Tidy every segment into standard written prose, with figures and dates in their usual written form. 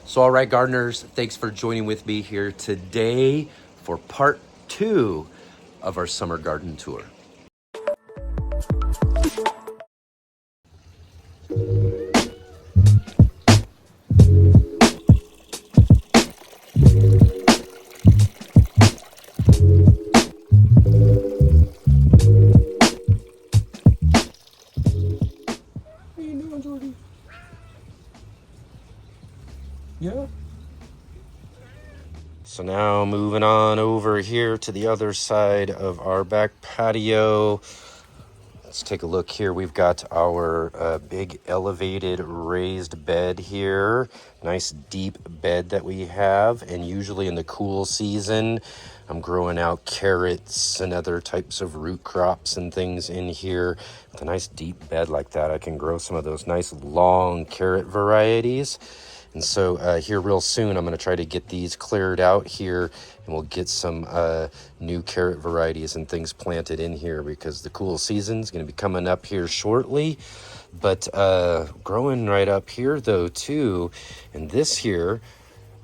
So, all right, gardeners, thanks for joining with me here today for part 2 of our summer garden tour. How you doing, Jordy? Yeah. So now moving on over here to the other side of our back patio. Let's take a look here. We've got our big elevated raised bed here. Nice deep bed that we have. And usually in the cool season, I'm growing out carrots and other types of root crops and things in here. With a nice deep bed like that, I can grow some of those nice long carrot varieties. And so here real soon, I'm going to try to get these cleared out here, and we'll get some new carrot varieties and things planted in here because the cool season is going to be coming up here shortly. But growing right up here though too, and this here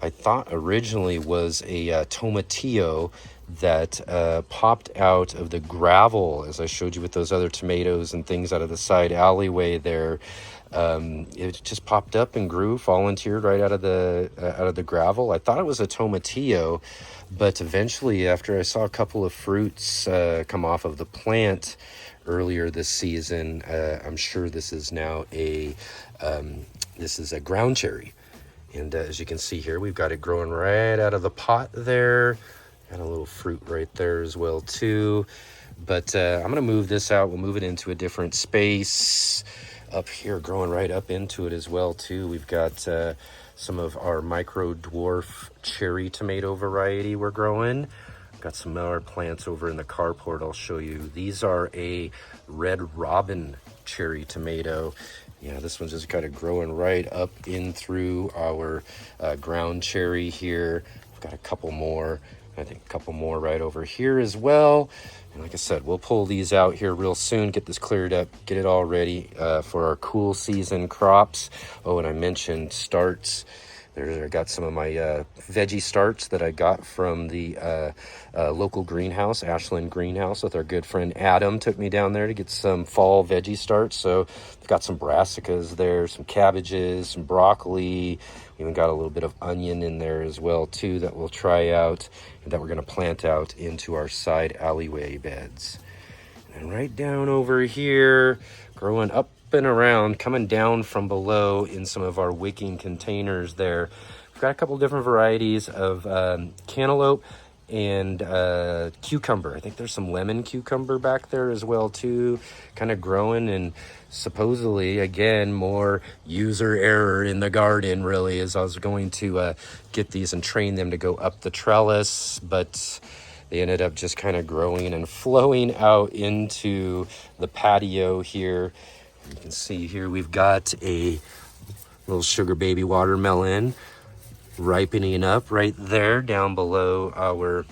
I thought originally was a tomatillo that popped out of the gravel, as I showed you with those other tomatoes and things out of the side alleyway there. It just popped up and grew, volunteered right out of the gravel. I thought it was a tomatillo, but eventually, after I saw a couple of fruits come off of the plant earlier this season, I'm sure this is now a ground cherry. And as you can see here, we've got it growing right out of the pot there. Got a little fruit right there as well too. But I'm going to move this out. We'll move it into a different space. Up here, growing right up into it as well too. We've got some of our micro dwarf cherry tomato variety we're growing. Got some more plants over in the carport I'll show you. These are a red robin cherry tomato. Yeah, this one's just kind of growing right up in through our ground cherry here. We've got a couple more. I think a couple more right over here as well. And like I said, we'll pull these out here real soon, get this cleared up, get it all ready for our cool season crops. Oh, and I mentioned starts. I got some of my veggie starts that I got from the local greenhouse, Ashland Greenhouse, with our good friend Adam. Took me down there to get some fall veggie starts. So I've got some brassicas there, some cabbages, some broccoli. We even got a little bit of onion in there as well too that we'll try out and that we're going to plant out into our side alleyway beds. And right down over here, growing up and around, coming down from below in some of our wicking containers there. We've got a couple different varieties of cantaloupe and cucumber. I think there's some lemon cucumber back there as well too, kind of growing. And supposedly, again, more user error in the garden really, as I was going to get these and train them to go up the trellis, but they ended up just kind of growing and flowing out into the patio here. You can see here we've got a little sugar baby watermelon ripening up right there down below our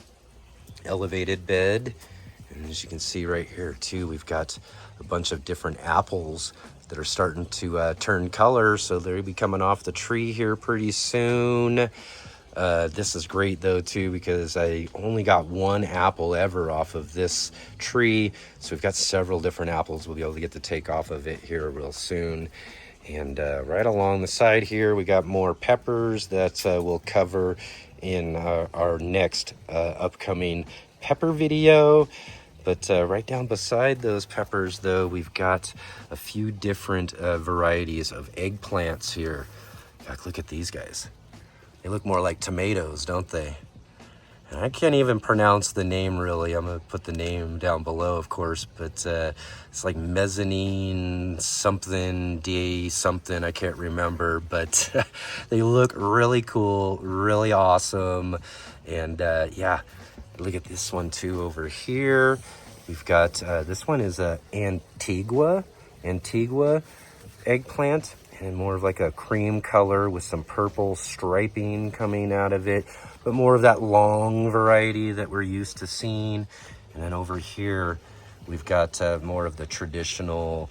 elevated bed. And as you can see right here too, we've got a bunch of different apples that are starting to turn color, so they'll be coming off the tree here pretty soon. This is great though too, because I only got one apple ever off of this tree, so we've got several different apples we'll be able to get to take off of it here real soon. And right along the side here we got more peppers that we'll cover in our next upcoming pepper video. But right down beside those peppers though, we've got a few different varieties of eggplants here. In fact, look at these guys. They look more like tomatoes, don't they? And I can't even pronounce the name really. I'm going to put the name down below, of course, but it's like mezzanine something, D something, I can't remember, but they look really cool, really awesome. And yeah, look at this one too over here. We've got, this one is a Antigua eggplant, and more of like a cream color with some purple striping coming out of it, but more of that long variety that we're used to seeing. And then over here, we've got more of the traditional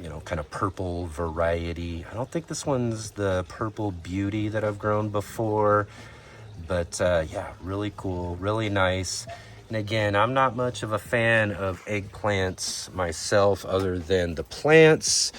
you know, kind of purple variety. I don't think this one's the Purple Beauty that I've grown before, but yeah, really cool, really nice. And again, I'm not much of a fan of eggplants myself other than the plants.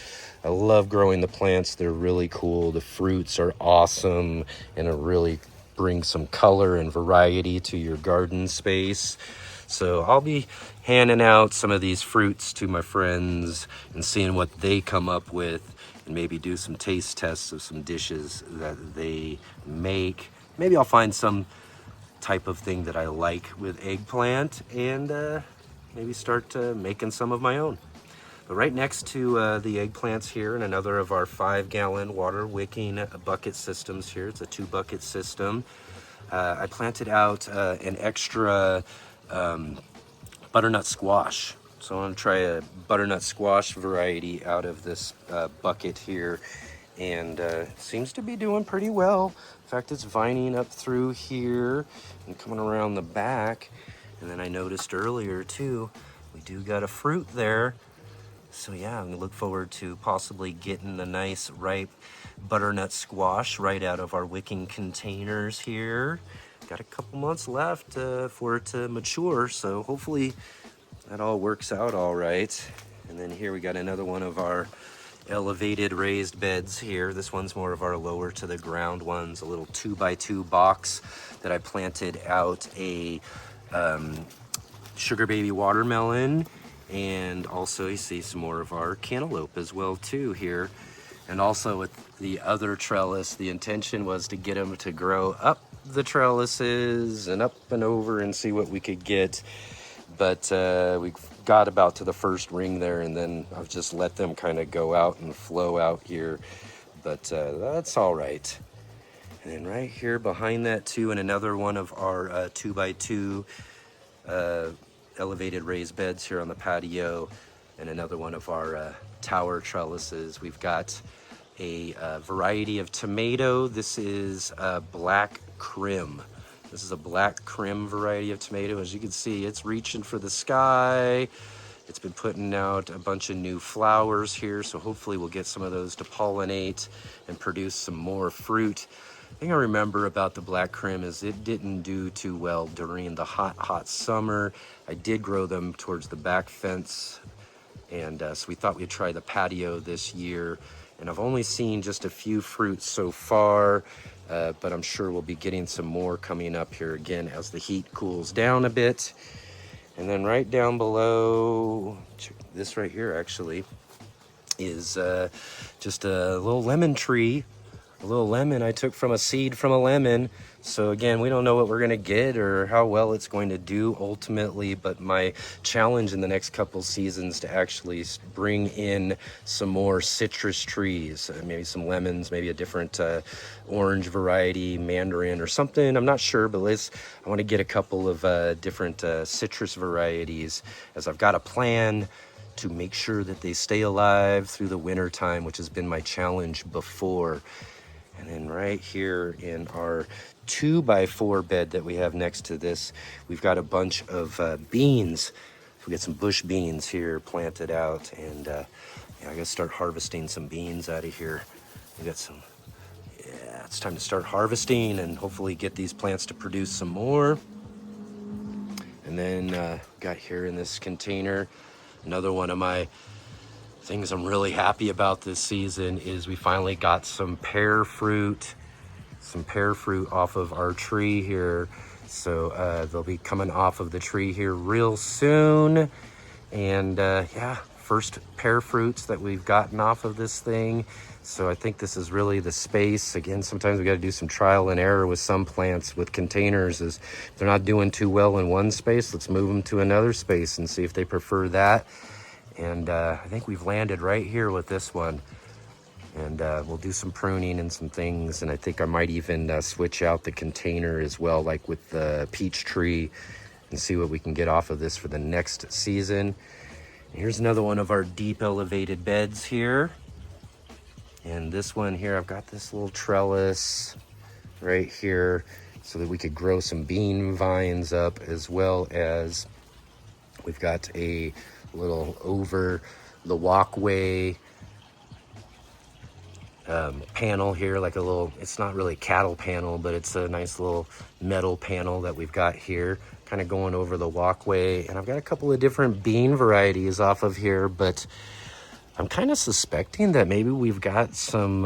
I love growing the plants. They're really cool. The fruits are awesome, and it really brings some color and variety to your garden space. So I'll be handing out some of these fruits to my friends and seeing what they come up with, and maybe do some taste tests of some dishes that they make. Maybe I'll find some type of thing that I like with eggplant, and maybe start making some of my own. But right next to the eggplants here, and another of our 5-gallon water wicking bucket systems here, it's a 2-bucket system. I planted out an extra butternut squash. So I'm gonna try a butternut squash variety out of this bucket here, and it seems to be doing pretty well. In fact, it's vining up through here and coming around the back. And then I noticed earlier too, we do got a fruit there. So yeah, I'm gonna look forward to possibly getting the nice ripe butternut squash right out of our wicking containers here. Got a couple months left for it to mature, so hopefully that all works out all right. And then here we got another one of our elevated raised beds here. This one's more of our lower to the ground ones, a little 2x2 box that I planted out a sugar baby watermelon, and also you see some more of our cantaloupe as well too here. And also with the other trellis, the intention was to get them to grow up the trellises and up and over and see what we could get. But we got about to the first ring there, and then I've just let them kind of go out and flow out here. But that's all right. And then right here behind that too, and another one of our 2x2 elevated raised beds here on the patio, and another one of our tower trellises. We've got a variety of tomato. This is Black Krim. This is a Black Krim variety of tomato. As you can see, it's reaching for the sky. It's been putting out a bunch of new flowers here, so hopefully we'll get some of those to pollinate and produce some more fruit. The thing I remember about the Black Krim is it didn't do too well during the hot summer. I did grow them towards the back fence, and so we thought we'd try the patio this year. And I've only seen just a few fruits so far, but I'm sure we'll be getting some more coming up here again as the heat cools down a bit. And then right down below, this right here actually is just a little lemon tree. A little lemon I took from a seed from a lemon. So again, we don't know what we're gonna get or how well it's going to do ultimately, but my challenge in the next couple seasons to actually bring in some more citrus trees, maybe some lemons, maybe a different orange variety, mandarin or something, I'm not sure, but I wanna get a couple of different citrus varieties, as I've got a plan to make sure that they stay alive through the winter time, which has been my challenge before. And then right here in our 2x4 bed that we have next to this, we've got a bunch of beans. We got some bush beans here planted out, and yeah, I gotta start harvesting some beans out of here. We got some, yeah, it's time to start harvesting and hopefully get these plants to produce some more. And then got here in this container, another one of my things I'm really happy about this season is we finally got some pear fruit off of our tree here. So they'll be coming off of the tree here real soon. And yeah, first pear fruits that we've gotten off of this thing. So I think this is really the space. Again, sometimes we got to do some trial and error with some plants with containers. Is they're not doing too well in one space, let's move them to another space and see if they prefer that. And I think we've landed right here with this one. And we'll do some pruning and some things. And I think I might even switch out the container as well, like with the peach tree, and see what we can get off of this for the next season. And here's another one of our deep elevated beds here. And this one here, I've got this little trellis right here so that we could grow some bean vines up, as well as we've got a little over the walkway panel here, like a little, it's not really cattle panel, but it's a nice little metal panel that we've got here, kind of going over the walkway. And I've got a couple of different bean varieties off of here, but I'm kind of suspecting that maybe we've got some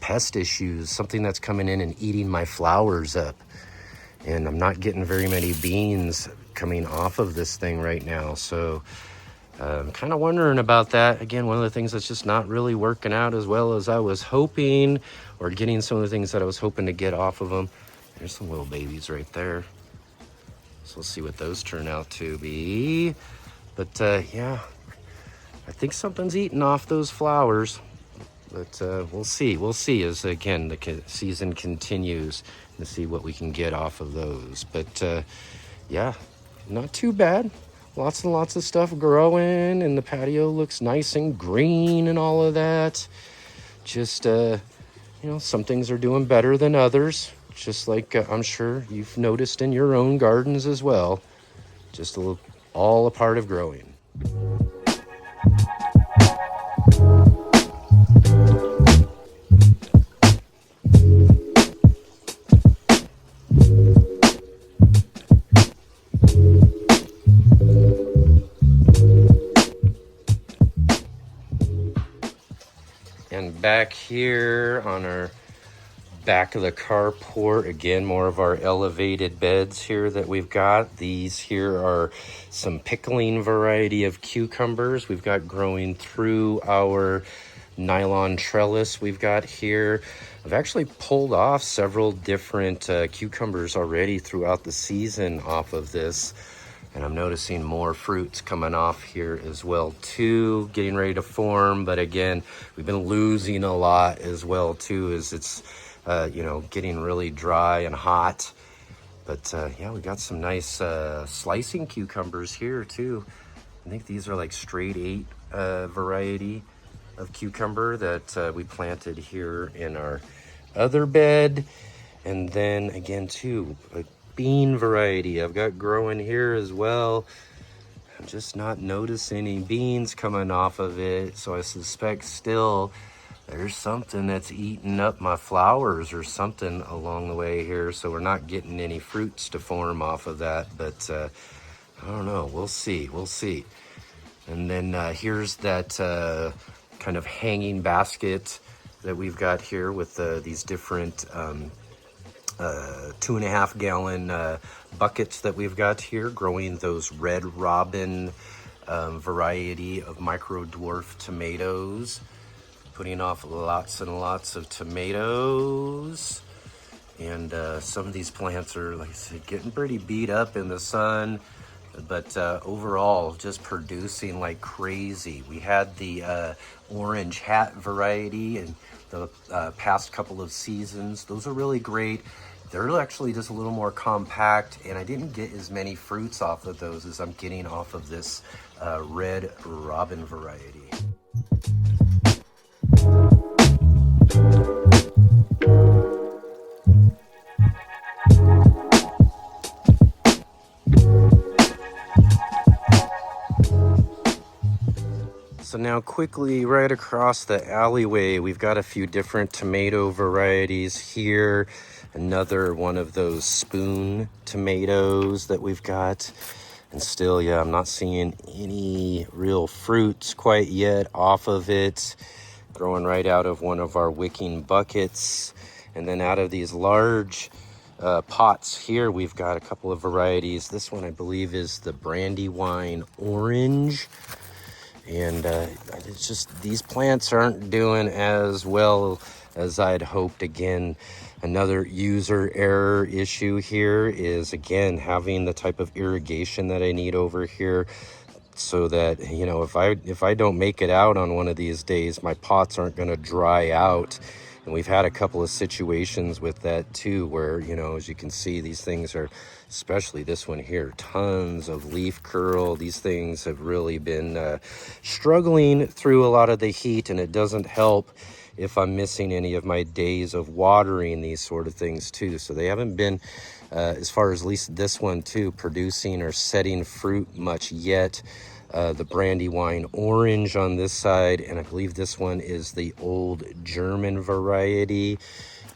pest issues, something that's coming in and eating my flowers up. And I'm not getting very many beans coming off of this thing right now. So I'm kind of wondering about that. Again, one of the things that's just not really working out as well as I was hoping, or getting some of the things that I was hoping to get off of them. There's some little babies right there. So we'll see what those turn out to be. But yeah, I think something's eating off those flowers. But we'll see. We'll see as, again, the season continues and see what we can get off of those. But yeah, not too bad. Lots and lots of stuff growing, and the patio looks nice and green and all of that. Just, some things are doing better than others, just like I'm sure you've noticed in your own gardens as well. Just all a part of growing. And back here on our back of the carport, again, more of our elevated beds here that we've got. These here are some pickling variety of cucumbers we've got growing through our nylon trellis we've got here. I've actually pulled off several different cucumbers already throughout the season off of this. And I'm noticing more fruits coming off here as well too, getting ready to form. But again, we've been losing a lot as well too, as it's, getting really dry and hot. But yeah, we got some nice slicing cucumbers here too. I think these are like straight 8 variety of cucumber that we planted here in our other bed. And then again too, bean variety I've got growing here as well. I'm just not noticing any beans coming off of it, so I suspect still there's something that's eating up my flowers or something along the way here, so we're not getting any fruits to form off of that. But I don't know, we'll see. And then here's that kind of hanging basket that we've got here with these different 2.5 gallon buckets that we've got here, growing those Red Robin variety of micro dwarf tomatoes, putting off lots and lots of tomatoes. And some of these plants are, like I said, getting pretty beat up in the sun, but overall just producing like crazy. We had the orange hat variety in the past couple of seasons. Those are really great. They're actually just a little more compact, and I didn't get as many fruits off of those as I'm getting off of this Red Robin variety. So now quickly, right across the alleyway, we've got a few different tomato varieties here. Another one of those spoon tomatoes that we've got. And still, yeah, I'm not seeing any real fruits quite yet off of it. Growing right out of one of our wicking buckets. And then out of these large pots here, we've got a couple of varieties. This one, I believe, is the Brandywine Orange. And it's just, these plants aren't doing as well as I'd hoped. Again, another user error issue here is, again, having the type of irrigation that I need over here, so that, if I don't make it out on one of these days, my pots aren't going to dry out. And we've had a couple of situations with that too, where, as you can see, these things are, especially this one here, tons of leaf curl. These things have really been struggling through a lot of the heat, and it doesn't help if I'm missing any of my days of watering these sort of things too. So they haven't been, as far as at least this one too, producing or setting fruit much yet. the Brandywine Orange on this side, and I believe this one is the Old German variety.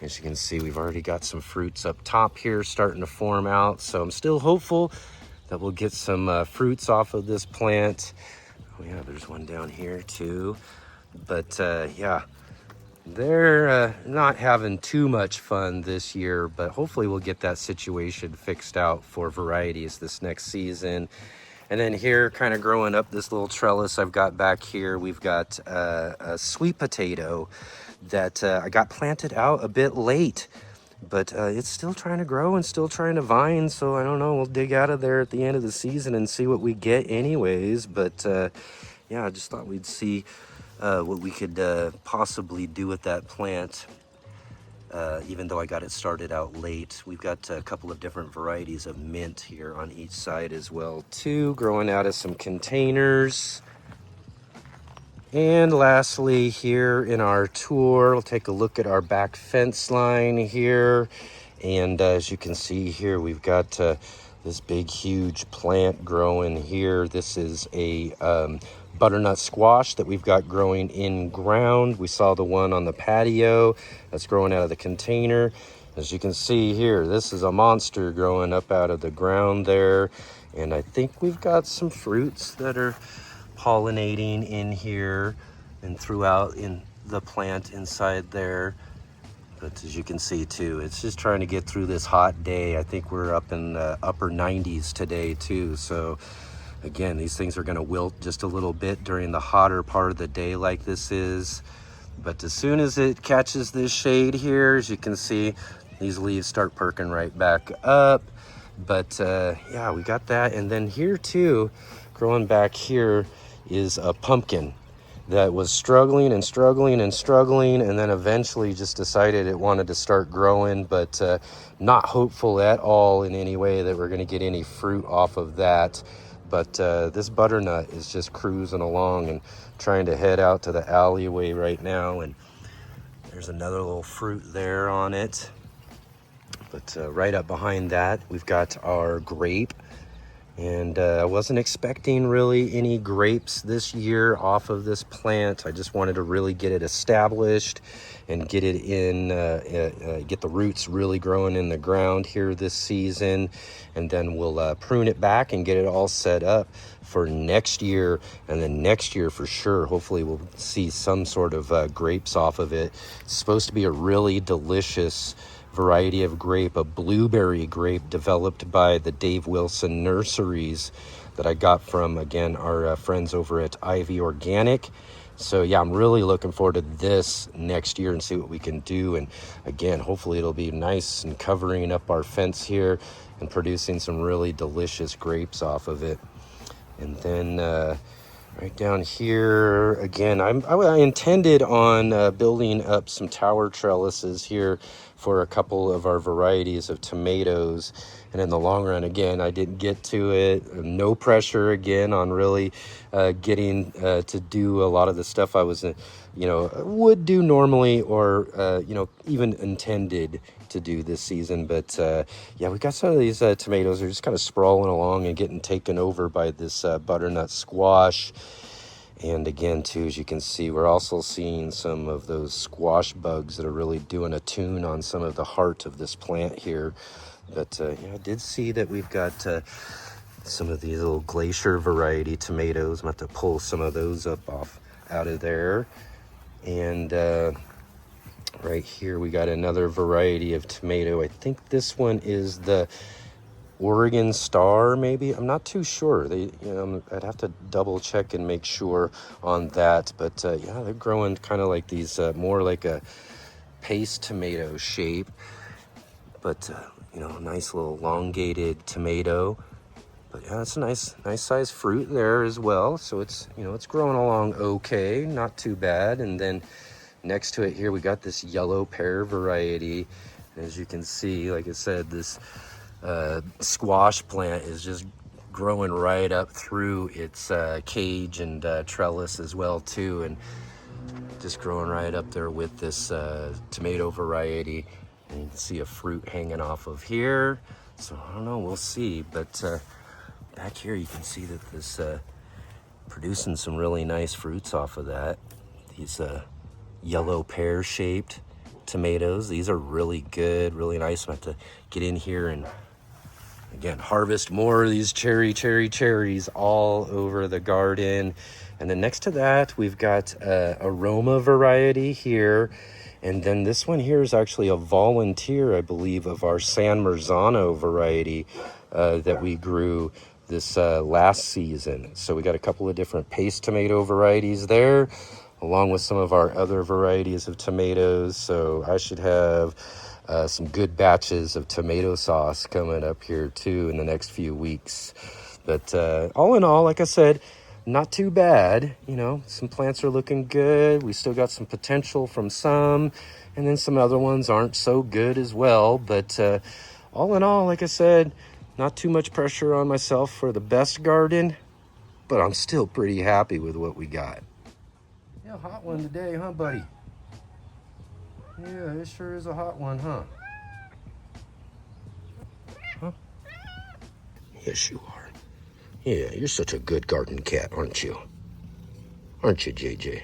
As you can see, we've already got some fruits up top here starting to form out, so I'm still hopeful that we'll get some fruits off of this plant. Oh yeah, there's one down here too. But yeah, they're not having too much fun this year, but hopefully we'll get that situation fixed out for varieties this next season. And then here, kind of growing up this little trellis I've got back here, we've got a sweet potato that I got planted out a bit late, but it's still trying to grow and still trying to vine. So I don't know, we'll dig out of there at the end of the season and see what we get anyways. But yeah, I just thought we'd see what we could possibly do with that plant. Even though I got it started out late. We've got a couple of different varieties of mint here on each side as well too, growing out of some containers. And lastly, here in our tour, we'll take a look at our back fence line here. And as you can see here, we've got this big, huge plant growing here. This is a butternut squash that we've got growing in ground. We saw the one on the patio that's growing out of the container. As you can see here, this is a monster growing up out of the ground there. And I think we've got some fruits that are pollinating in here and throughout in the plant inside there. But as you can see too, it's just trying to get through this hot day. I think we're up in the upper 90s today too. So again, these things are going to wilt just a little bit during the hotter part of the day like this is. But as soon as it catches this shade here, as you can see, these leaves start perking right back up. But yeah, we got that. And then here too, growing back here is a pumpkin that was struggling and struggling and struggling, and then eventually just decided it wanted to start growing, but not hopeful at all in any way that we're going to get any fruit off of that. But this butternut is just cruising along and trying to head out to the alleyway right now, and there's another little fruit there on it. But right up behind that, we've got our grape. And I wasn't expecting really any grapes this year off of this plant. I just wanted to really get it established and get it in, get the roots really growing in the ground here this season. And then we'll prune it back and get it all set up for next year. And then next year for sure, hopefully we'll see some sort of grapes off of it. It's supposed to be a really delicious variety of grape, a blueberry grape developed by the Dave Wilson Nurseries that I got from, again, our friends over at Ivy Organic. So yeah, I'm really looking forward to this next year and see what we can do. And again, hopefully it'll be nice and covering up our fence here and producing some really delicious grapes off of it. And then right down here, again, I intended on building up some tower trellises here for a couple of our varieties of tomatoes. And in the long run, again, I didn't get to it. No pressure, again, on really getting to do a lot of the stuff I was, would do normally or, even intended to do this season. But yeah, we got some of these tomatoes are just kind of sprawling along and getting taken over by this butternut squash. And again, too, as you can see, we're also seeing some of those squash bugs that are really doing a tune on some of the heart of this plant here. But yeah, I did see that we've got some of these little glacier variety tomatoes. I'm going to have to pull some of those up out of there. And right here, we got another variety of tomato. I think this one is the Oregon Star, maybe. I'm not too sure. I'd have to double check and make sure on that. But yeah, they're growing kind of like these, more like a paste tomato shape. But nice little elongated tomato. But yeah, it's a nice size fruit there as well. So it's it's growing along okay, not too bad. And then next to it here, we got this yellow pear variety. And as you can see, like I said, this squash plant is just growing right up through its cage and trellis as well too, and just growing right up there with this tomato variety. And you can see a fruit hanging off of here. So I don't know, we'll see. But back here you can see that this producing some really nice fruits off of that. These yellow pear-shaped tomatoes. These are really good, really nice. I'm going to have to get in here and, again, harvest more of these cherries all over the garden. And then next to that, we've got aroma variety here. And then this one here is actually a volunteer, I believe, of our San Marzano variety that we grew this last season. So we got a couple of different paste tomato varieties there, along with some of our other varieties of tomatoes. So I should have some good batches of tomato sauce coming up here too in the next few weeks. But all in all, like I said, not too bad. You know, some plants are looking good. We still got some potential from some, and then some other ones aren't so good as well. But all in all, like I said, not too much pressure on myself for the best garden, but I'm still pretty happy with what we got. Yeah, hot one today, huh, buddy? Yeah, it sure is a hot one, huh? Huh? Yes, you are. Yeah, you're such a good garden cat, aren't you? Aren't you, JJ?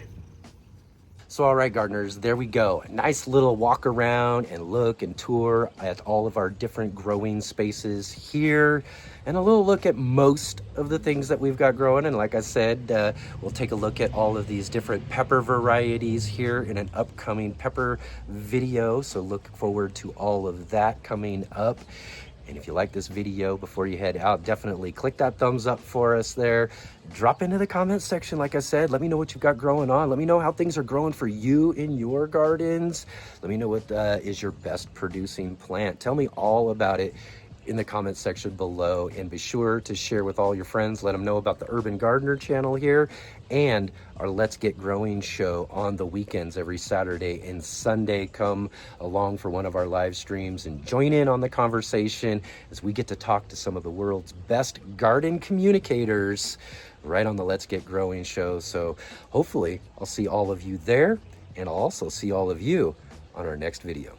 So, all right, gardeners, there we go. A nice little walk around and look and tour at all of our different growing spaces here, and a little look at most of the things that we've got growing. And like I said, we'll take a look at all of these different pepper varieties here in an upcoming pepper video. So look forward to all of that coming up. And if you like this video, before you head out, definitely click that thumbs up for us there. Drop into the comments section, like I said. Let me know what you've got growing on. Let me know how things are growing for you in your gardens. Let me know what is your best producing plant. Tell me all about it in the comments section below, and be sure to share with all your friends. Let them know about the Urban Gardener channel here and our Let's Get Growing show on the weekends every Saturday and Sunday. Come along for one of our live streams and join in on the conversation as we get to talk to some of the world's best garden communicators right on the Let's Get Growing show. So hopefully I'll see all of you there, and I'll also see all of you on our next video.